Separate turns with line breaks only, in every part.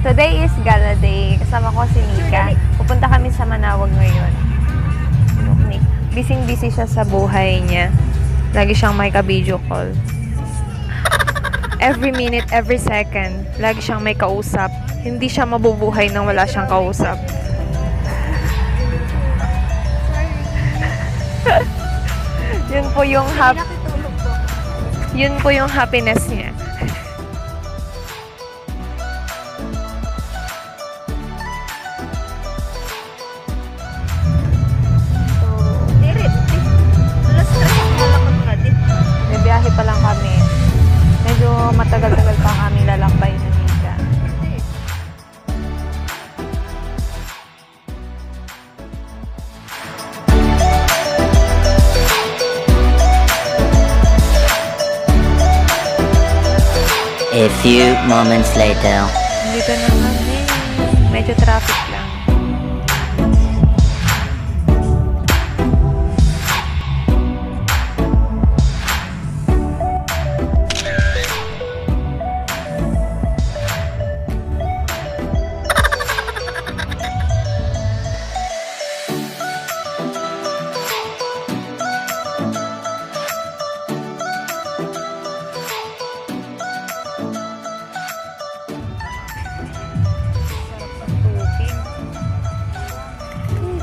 Today is gala day. Kasama ko si Nika. Pupunta kami sa Manawag ngayon. Bising-busy siya sa buhay niya. Lagi siyang may ka-video call. Every minute, every second, lagi siyang may kausap. Hindi siya mabubuhay nang wala siyang kausap. Yun po yung yun po yung happiness niya. Biyahe pa lang kami. Medyo matagal-tagal pa kami lalakbay na Nika.
A few moments later.
Dito na kami. Medyo traffic lang.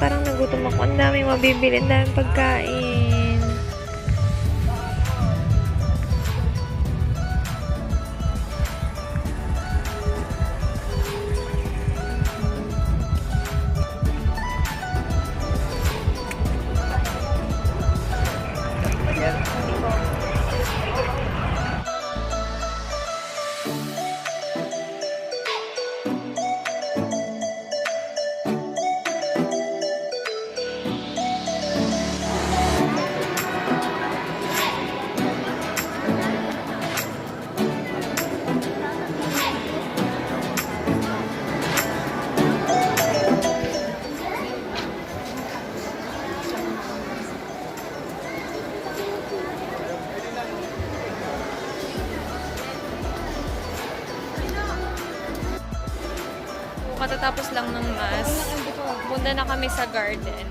Parang nagutom ako. Ang daming mabibili. Ang daming pagkain. Matatapos lang ng mass. Punta na kami sa garden.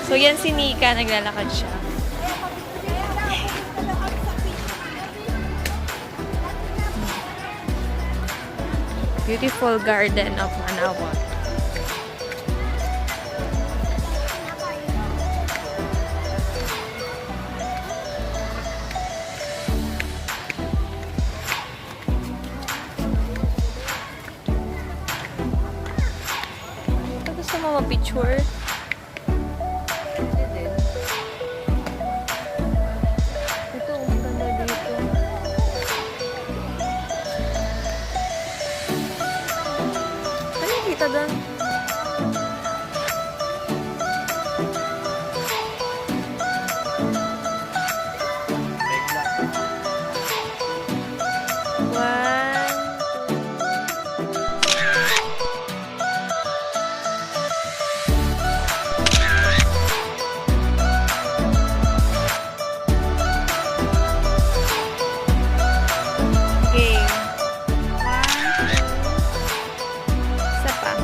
So yan si Nika, naglalakad siya. Beautiful garden of Manawag. Gusto mo ma-picture? Ito, maganda dito. Ano yung kita doon? Isa pa.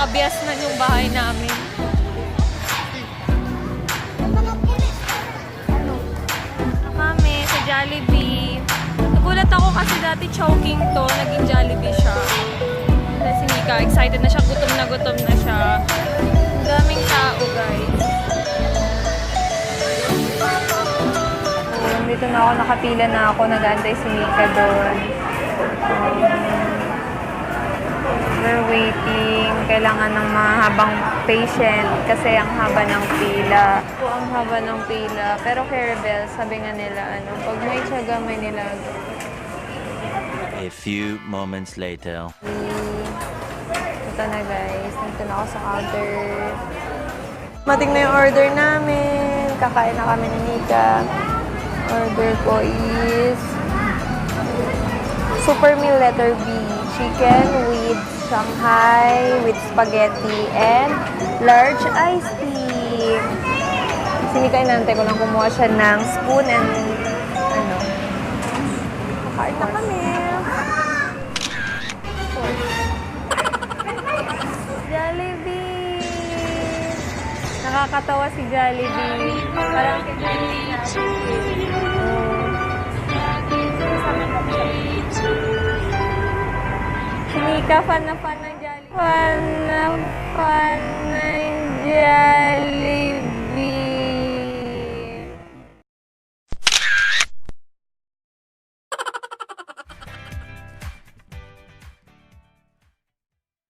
Nakabias na yung bahay namin. Ano? Kami sa Jollibee. Nagulat ako kasi dati Chowking to, naging Jollibee siya. Dahil si Nika, excited na siya, gutom na siya. Ang daming tao, guys. Dito na ako, nakapila na ako, nag-aantay si Nika doon. We're waiting. Kailangan ng mahabang patient kasi ang haba ng pila. Po ang haba ng pila. Pero Carabel, sabi nga nila, pag may tiyaga, may nilaga.
A few moments later.
Ito na guys, nandito na ako sa counter. Mating na yung order namin. Kakain na kami ni Nika. Order ko is super meal letter B. Chicken with Shanghai, with spaghetti, and large iced tea. Sinika, inantay ko lang kumuha siya ng spoon and kakain na kami. Jollibee! Nakakatawa si Jollibee. Parang Nika, fan na fan ng Jollibee. Fan na fan ng Jollibee.